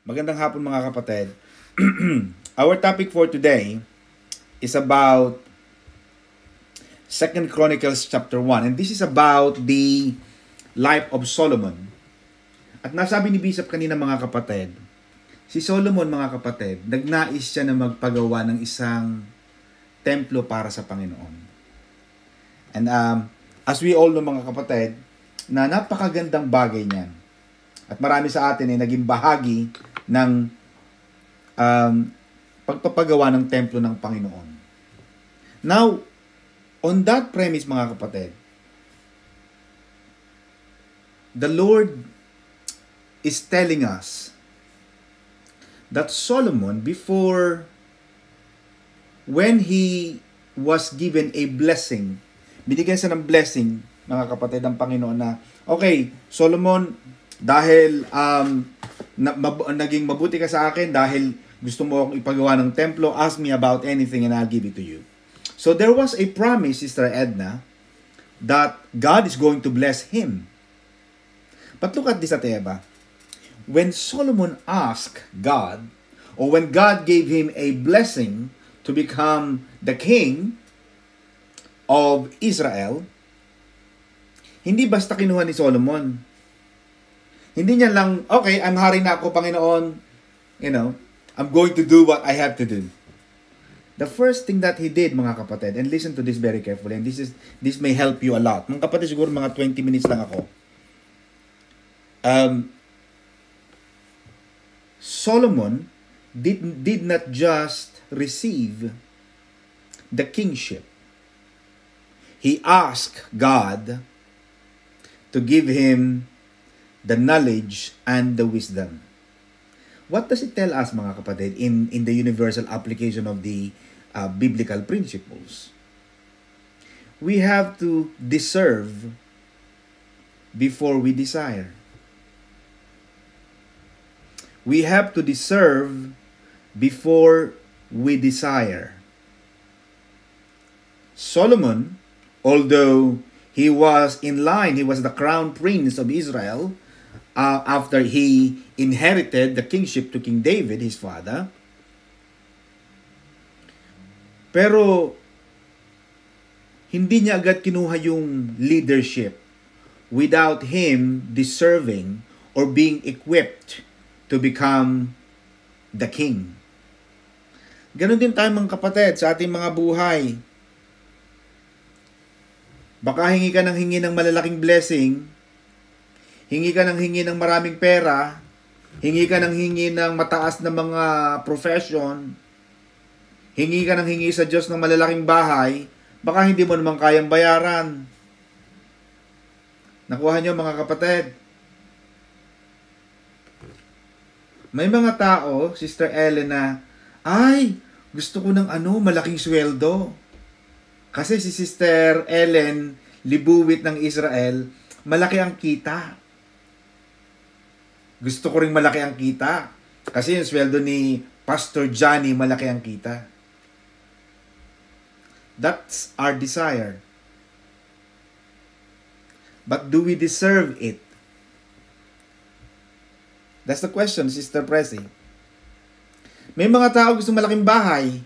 Magandang hapon mga kapatid. Our topic for today is about 2 Chronicles chapter 1, and this is about the life of Solomon. At nasabi ni Bishop kanina mga kapatid, si Solomon mga kapatid, nagnais siya na magpagawa ng isang templo para sa Panginoon. And as we all know mga kapatid, na napakagandang bagay niyan. At marami sa atin ay naging bahagi ng pagpapagawa ng templo ng Panginoon. Now, on that premise mga kapatid, the Lord is telling us that Solomon, when he was given a blessing, binigyan siya ng blessing, mga kapatid, ng Panginoon na, okay, Solomon, dahil naging mabuti ka sa akin, dahil gusto mo akong ipagawa ng templo, ask me about anything and I'll give it to you. So there was a promise, Sister Edna, that God is going to bless him. But look at this, Ate Eva. When Solomon asked God, or when God gave him a blessing to become the king of Israel, hindi basta kinuha ni Solomon. Hindi niya lang, okay, I'm hari na ako, Panginoon, I'm going to do what I have to do. The first thing that he did, mga kapatid, and listen to this very carefully, and this may help you a lot. Mga kapatid, siguro mga 20 minutes lang ako. Solomon did not just receive the kingship. He asked God to give him the knowledge and the wisdom. What does it tell us, mga kapatid, in the universal application of the biblical principles? We have to deserve before we desire. We have to deserve before we desire. Solomon, although he was in line, he was the crown prince of Israel, after he inherited the kingship to King David, his father. Pero, hindi niya agad kinuha yung leadership without him deserving or being equipped to become the king. Ganon din tayo mga kapatid sa ating mga buhay. Baka hingi ka ng malalaking blessing, hingi ka ng maraming pera, hingi ka ng mataas na mga profession, hingi ka sa Diyos ng malalaking bahay, baka hindi mo naman kayang bayaran. Nakuha niyo mga kapatid? May mga tao, Sister Ellen, na, gusto ko ng malaking sweldo. Kasi si Sister Ellen, libuwit ng Israel, malaki ang kita. Gusto ko ring malaki ang kita. Kasi yung sweldo ni Pastor Johnny, malaki ang kita. That's our desire. But do we deserve it? That's the question, Sister Presi. May mga tao gusto malaking bahay.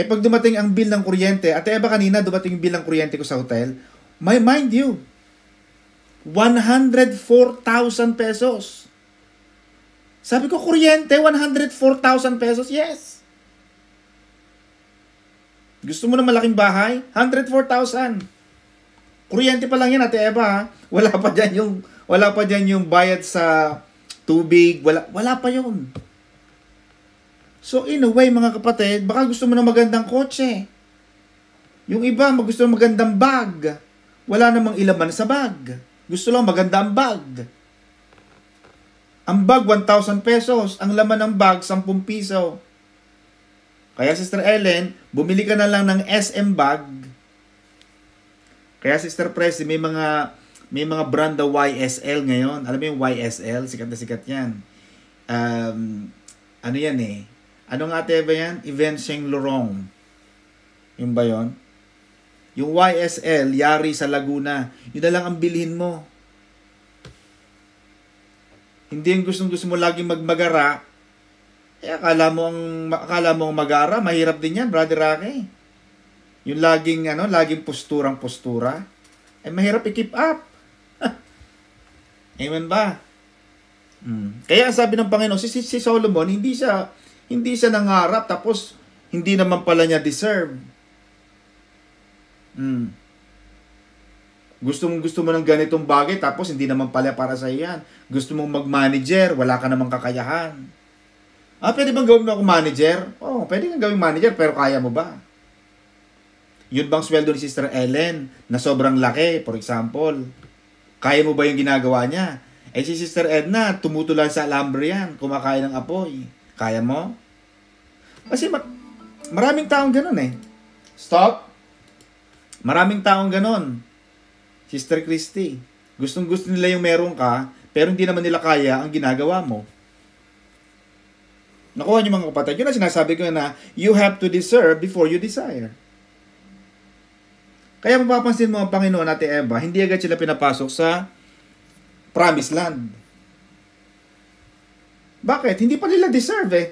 Pag dumating ang bill ng kuryente, Ate Eva kanina dumating yung bill ng kuryente ko sa hotel, mind you, 104,000 pesos. Sabi ko, kuryente, 104,000 pesos? Yes. Gusto mo ng malaking bahay? 104,000. Kuryente pa lang yan, Ate Eva. Wala pa dyan yung bayad sa tubig. Wala pa yun. So in a way, mga kapatid, baka gusto mo ng magandang kotse. Yung iba, gusto ng magandang bag. Wala namang ilaman sa bag. Gusto lang maganda ang bag. Ang bag, 1,000 pesos. Ang laman ng bag, 10 piso. Kaya Sister Ellen, bumili ka na lang ng SM bag. Kaya Sister Presi, may mga brand na YSL ngayon. Alam mo yung YSL? Sikat na sikat yan. Ano yan eh? Ano nga ate ba yan? Yves Saint Laurent. Yung ba yun? Yung YSL, yari sa Laguna. Yun na lang ang bilhin mo. Hindi yung gustong-gusto mo laging magmagara. Eh, akala mo ang mag-ara, mahirap din yan, Brother Rocky. Yung laging posturang-postura. Eh, mahirap i-keep up. Amen ba? Kaya sabi ng Panginoon, si Solomon, hindi siya nangarap, tapos hindi naman pala niya deserve. Gusto mo ng ganitong bagay, tapos hindi naman pala para sa yan. Gusto mong mag-manager, wala ka namang kakayahan. Pwede bang gawin mo ako manager? Oo, pwede kang gawing manager, pero kaya mo ba? Yun bang sweldo ni Sister Ellen na sobrang laki, for example? Kaya mo ba yung ginagawa niya? Eh si Sister Edna, tumutulan sa alambre yan, kumakain ng apoy. Kaya mo? Kasi maraming taong ganun eh. Stop. Maraming taong ganun. Sister Christy, gustong-gusto nila yung meron ka, pero hindi naman nila kaya ang ginagawa mo. Nakuha niyo mga kapatid, yun na sinasabi ko na you have to deserve before you desire. Kaya mapapansin mo ang Panginoon at Eva, hindi agad sila pinapasok sa promised land. Bakit? Hindi pa nila deserve eh.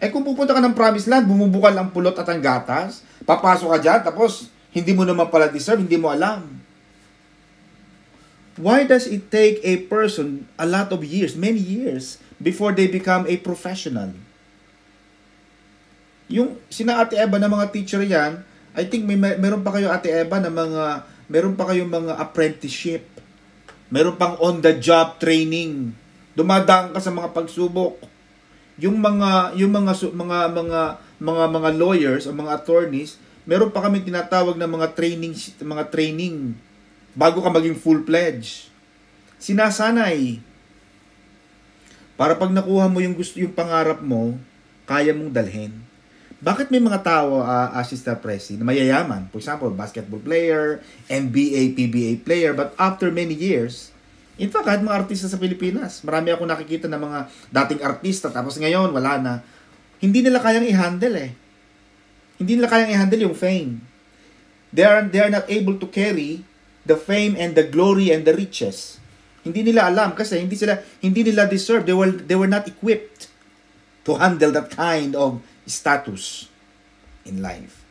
Eh kung pupunta ka ng promised land, bumubukal ang pulot at ang gatas, papasok ka dyan, tapos hindi mo naman pala deserve, hindi mo alam. Why does it take a person a lot of years, many years, before they become a professional? Yung sina Ate Eva na mga teacher yan, I think meron pa kayo Ate Eva na meron pa kayong mga apprenticeship. Meron pang on-the-job training. Dumadaan ka sa mga pagsubok. Yung mga lawyers o mga attorneys, meron pa kami tinatawag na mga training bago ka maging full-fledged. Sinasanay. Para pag nakuha mo yung pangarap mo, kaya mong dalhin. Bakit may mga tao, Sister Presi, na mayayaman? For example, basketball player, NBA, PBA player, but after many years, in fact, kahit mga artista sa Pilipinas, marami ako nakikita na mga dating artista, tapos ngayon, wala na. Hindi nila kayang i-handle eh. Hindi nila kayang i-handle yung fame. They are not able to carry the fame and the glory and the riches. Hindi nila alam kasi hindi nila deserve. They were not equipped to handle that kind of status in life.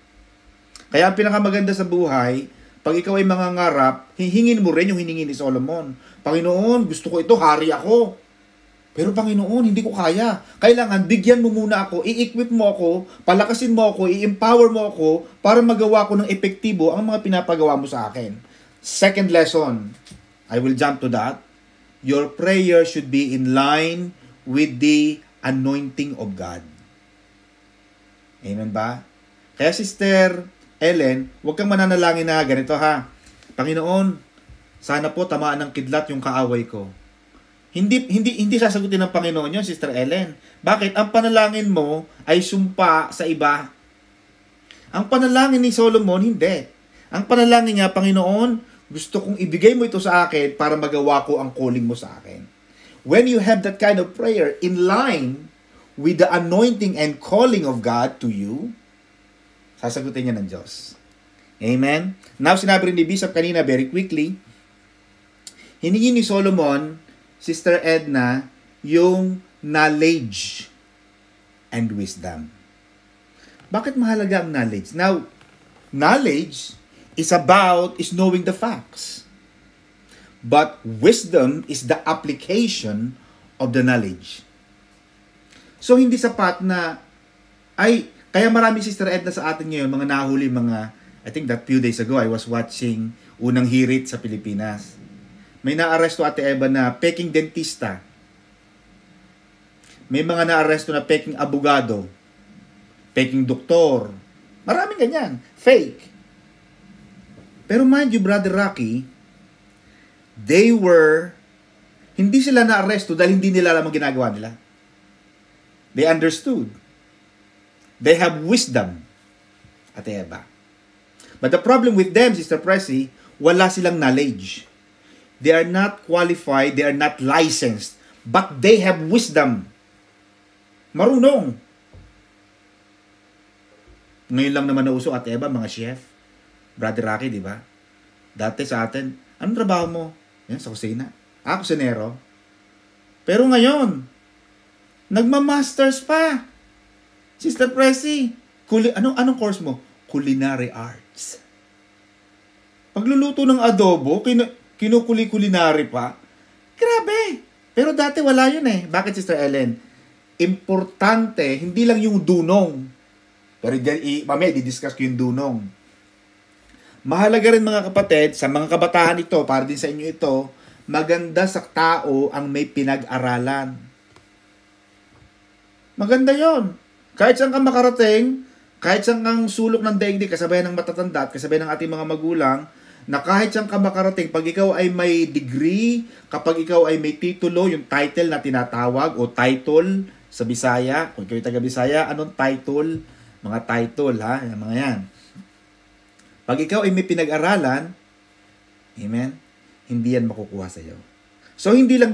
Kaya ang pinakamaganda sa buhay, pag ikaw ay mangangarap, hihingin mo rin yung hiningi ni Solomon. Panginoon, gusto ko ito, hari ako. Pero Panginoon, hindi ko kaya. Kailangan bigyan mo muna ako, i-equip mo ako, palakasin mo ako, i-empower mo ako para magawa ko ng epektibo ang mga pinapagawa mo sa akin. Second lesson, I will jump to that. Your prayer should be in line with the anointing of God. Amen ba? Kaya Sister Ellen, huwag kang mananalangin na ganito ha. Panginoon, sana po tamaan ng kidlat yung kaaway ko. Hindi sasagutin ng Panginoon yun, Sister Ellen. Bakit? Ang panalangin mo ay sumpa sa iba. Ang panalangin ni Solomon, hindi. Ang panalangin niya, Panginoon, gusto kong ibigay mo ito sa akin para magawa ko ang calling mo sa akin. When you have that kind of prayer in line with the anointing and calling of God to you, sasagutin niya ng Diyos. Amen? Now, sinabi rin ni Bishop kanina very quickly, hiningi ni Solomon, Sister Edna, yung knowledge and wisdom. Bakit mahalaga ang knowledge? Now, knowledge is knowing the facts. But wisdom is the application of the knowledge. So, hindi sapat na, kaya marami Sister Edna sa atin ngayon, mga nahuli, I think that few days ago, I was watching unang hirit sa Pilipinas. May naaresto Ate Eva na peking dentista. May mga naaresto na peking abogado, peking doktor. Maraming ganyan. Fake. Pero mind you, Brother Rocky, hindi sila naaresto dahil hindi nila alam ang ginagawa nila. They understood. They have wisdom, Ate Eva. But the problem with them, Sister Presi, wala silang knowledge. They are not qualified, they are not licensed, but they have wisdom. Marunong. Ngayon lang naman nauso, Ate Eva, mga chef. Brother Rocky, di ba? Dati sa atin, anong trabaho mo? Yan, sa kusina. Kusinero. Pero ngayon, nagma-masters pa. Sister Presi, anong course mo? Culinary Arts. Pagluluto ng adobo, kinukuli-culinary pa. Grabe. Pero dati wala yun eh. Bakit, Sister Ellen? Importante, hindi lang yung dunong. Pero mamaya, di-discuss ko yung dunong. Mahalaga rin mga kapatid, sa mga kabataan ito, para din sa inyo ito, maganda sa tao ang may pinag-aralan. Maganda yon. Kahit saan kang makarating, kahit saan kang sulok ng daigdig, kasabayan ng matatanda at kasabayan ng ating mga magulang, na kahit saan ka makarating, pag ikaw ay may degree, kapag ikaw ay may titulo, yung title na tinatawag, o title sa Bisaya, kung kayo taga Bisaya, anong title? Mga title, ha? Yung mga yan. Pag ikaw ay may pinag-aralan, amen, hindi yan makukuha sa iyo. So, hindi lang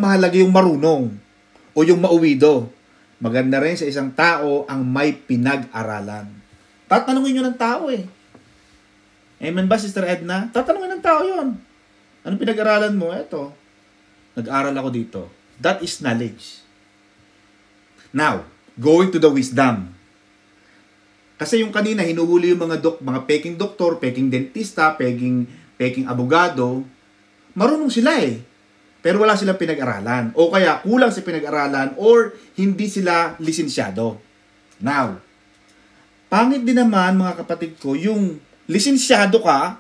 mahalaga yung marunong o yung mauwido. Maganda rin sa isang tao ang may pinag-aralan. Tatanungin nyo ng tao eh. Amen ba, Sister Edna? Tatanungin ng tao yon. Anong pinag-aralan mo? Eto. Nag-aral ako dito. That is knowledge. Now, going to the wisdom. Kasi yung kanina, hinuhuli yung mga peking doktor, peking dentista, peking abogado. Marunong sila eh. Pero wala silang pinag-aralan. O kaya kulang sa pinag-aralan or hindi sila lisensyado. Now, pangit din naman mga kapatid ko, yung lisensyado ka,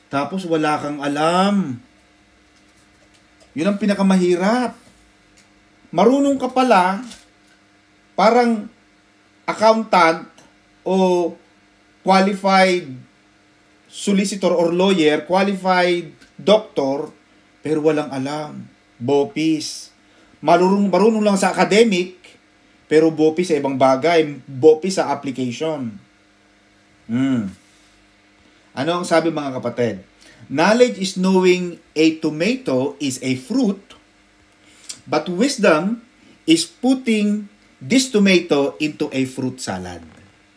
tapos wala kang alam. Yun ang pinakamahirap. Marunong ka pala, parang accountant o qualified solicitor or lawyer, qualified doctor, pero walang alam. Bopis. Marunong lang sa academic, pero bopis sa ibang bagay. Bopis sa application. Ano ang sabi mga kapatid? Knowledge is knowing a tomato is a fruit, but wisdom is putting this tomato into a fruit salad.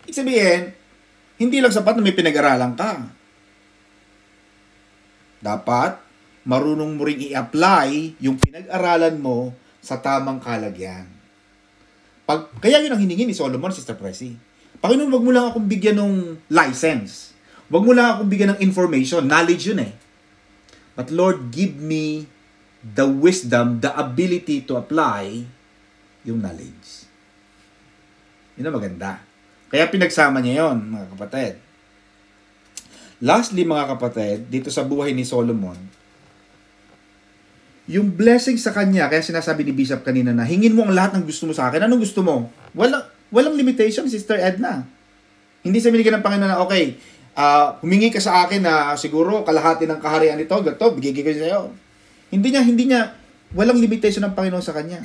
Ibig sabihin, hindi lang sapat na may pinag-aralan ka. Dapat, marunong mo ring i-apply yung pinag-aralan mo sa tamang kalagyan. Kaya yun ang hiningi ni Solomon, Sister Presi. Panginoon, wag mo lang akong bigyan ng license. Wag mo lang akong bigyan ng information. Knowledge yun eh. But Lord, give me the wisdom, the ability to apply yung knowledge. Yun ang maganda. Kaya pinagsama niya yon, mga kapatid. Lastly, mga kapatid, dito sa buhay ni Solomon, yung blessing sa kanya, kaya sinasabi ni Bishop kanina na, hingin mo ang lahat ng gusto mo sa akin. Anong gusto mo? Walang limitation, Sister Edna. Hindi sa binigyan ng Panginoon na, okay, humingi ka sa akin na siguro kalahati ng kaharian nito, gato, bigay ko sa'yo. Hindi niya, walang limitation ng Panginoon sa kanya.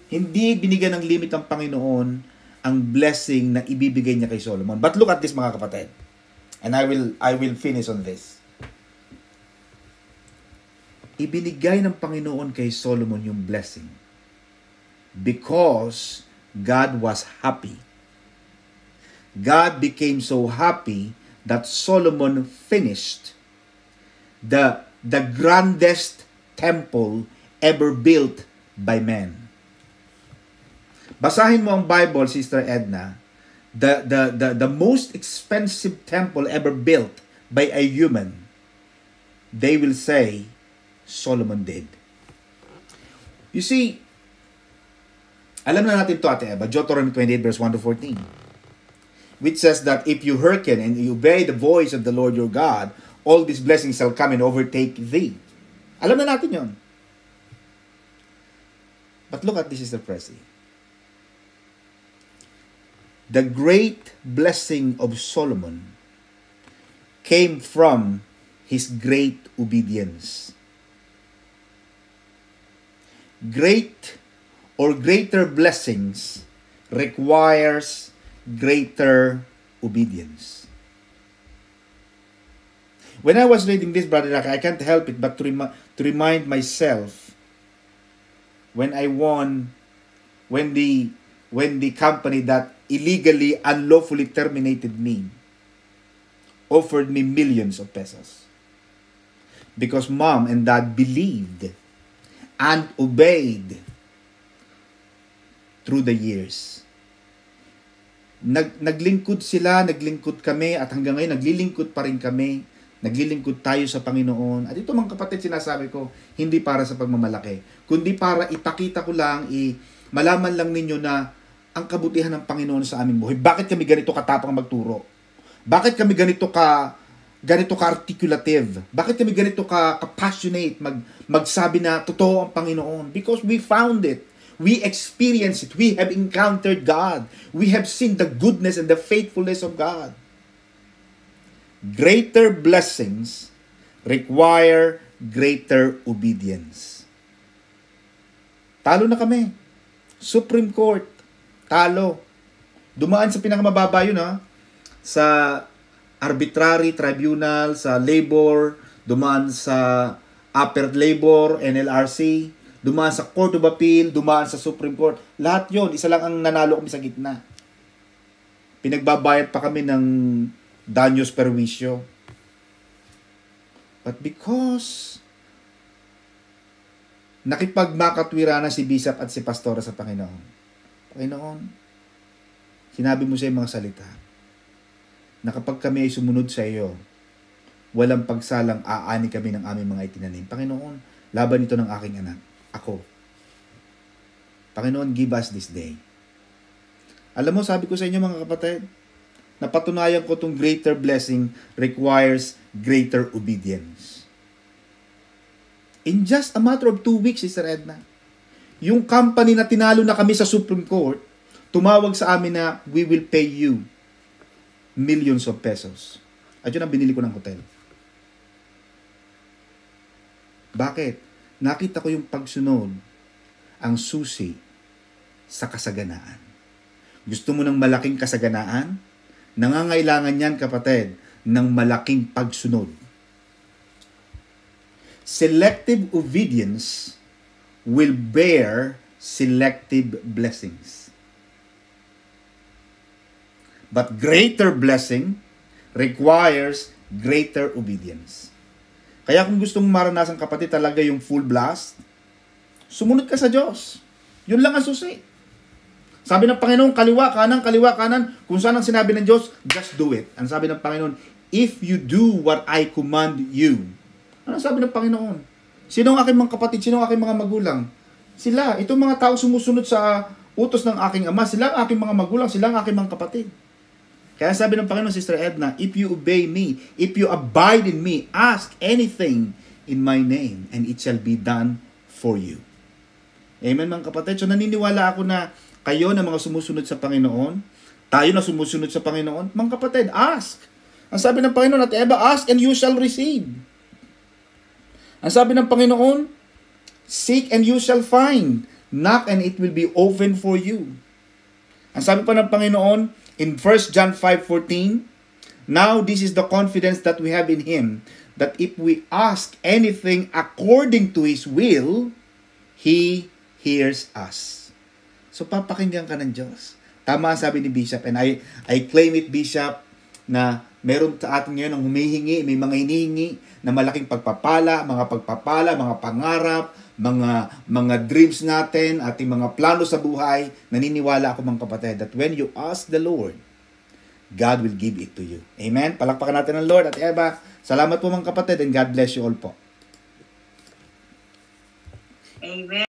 Hindi binigyan ng limit ng Panginoon ang blessing na ibibigay niya kay Solomon. But look at this, mga kapatid. And I will finish on this. Ibinigay ng Panginoon kay Solomon yung blessing because God was happy. God became so happy that Solomon finished the grandest temple ever built by man. Basahin mo ang Bible, Sister Edna. The most expensive temple ever built by a human, they will say, Solomon did. You see, alam na natin to, Ate Eva, Deuteronomy 28 verse 1 to 14, which says that if you hearken and you obey the voice of the Lord your God, all these blessings shall come and overtake thee. Alam na natin yon. But look at this, Sister Presi. The great blessing of Solomon came from his great obedience. Great or greater blessings requires greater obedience. When I was reading this, Brother Raka, I can't help it but to remind myself when the company that illegally, unlawfully terminated me offered me millions of pesos. because mom and dad believed and obeyed through the years. Naglingkod sila, naglingkod kami, at hanggang ngayon naglilingkod pa rin kami. Naglilingkod tayo sa Panginoon. At ito mga kapatid, sinasabi ko, hindi para sa pagmamalaki, kundi para ipakita ko lang, malaman lang ninyo na ang kabutihan ng Panginoon sa aming buhay. Bakit kami ganito katapang magturo? Bakit kami ganito ka-articulative? Bakit kami ganito ka-passionate magsabi na totoo ang Panginoon? Because we found it. We experience it. We have encountered God. We have seen the goodness and the faithfulness of God. Greater blessings require greater obedience. Talo na kami. Supreme Court. Talo. Dumaan sa pinakamababa yun, ha? Sa arbitrary tribunal, sa labor, dumaan sa upper labor, NLRC, dumaan sa Court of Appeal, dumaan sa Supreme Court. Lahat yon, isa lang ang nanalo kami sa gitna. Pinagbabayad pa kami ng danyos perwisyo. But because nakipagmakatwira na si Bishop at si Pastora sa Panginoon, sinabi mo sa mga salita na kapag kami ay sumunod sa iyo, walang pagsalang aani kami ng aming mga itinanim. Panginoon, laban ito ng aking anak. Ako. Panginoon, give us this day. Alam mo, sabi ko sa inyo mga kapatid, napatunayan ko itong greater blessing requires greater obedience. In just a matter of 2 weeks, Sister Edna, yung company na tinalo na kami sa Supreme Court, tumawag sa amin na we will pay you millions of pesos. At yun ang binili ko ng hotel. Bakit? Nakita ko yung pagsunod ang susi sa kasaganaan. Gusto mo ng malaking kasaganaan? Nangangailangan yan, kapatid, ng malaking pagsunod. Selective obedience will bear selective blessings. But greater blessing requires greater obedience. Kaya kung gusto mong maranasan, kapatid, talaga yung full blast, sumunod ka sa Diyos. Yun lang ang susi. Sabi ng Panginoon, kaliwa, kanan. Kung saan ang sinabi ng Diyos, just do it. Ang sabi ng Panginoon, if you do what I command you. Ano sabi ng Panginoon? Sino ang aking mga kapatid? Sino ang aking mga magulang? Sila. Itong mga tao sumusunod sa utos ng aking Ama. Sila ang aking mga magulang. Sila ang aking mga kapatid. Kaya sabi ng Panginoon, Sister Edna, if you obey me, if you abide in me, ask anything in my name, and it shall be done for you. Amen, mga kapatid. So naniniwala ako na kayo na mga sumusunod sa Panginoon, tayo na sumusunod sa Panginoon, mga kapatid, ask. Ang sabi ng Panginoon at Eva, ask and you shall receive. Ang sabi ng Panginoon, seek and you shall find. Knock and it will be open for you. Ang sabi pa ng Panginoon, in 1 John 5:14, now this is the confidence that we have in Him, that if we ask anything according to His will, He hears us. So papakinggan ka ng Diyos. Tama ang sabi ni Bishop, and I claim it, Bishop, na meron sa atin ngayon ang humihingi, may mga hinihingi na malaking pagpapala, mga pangarap, mga dreams natin, ating mga plano sa buhay. Naniniwala ako, mga kapatid, that when you ask the Lord, God will give it to you. Amen? Palakpakan natin ang Lord. At Eva, salamat po mga kapatid, and God bless you all po. Amen.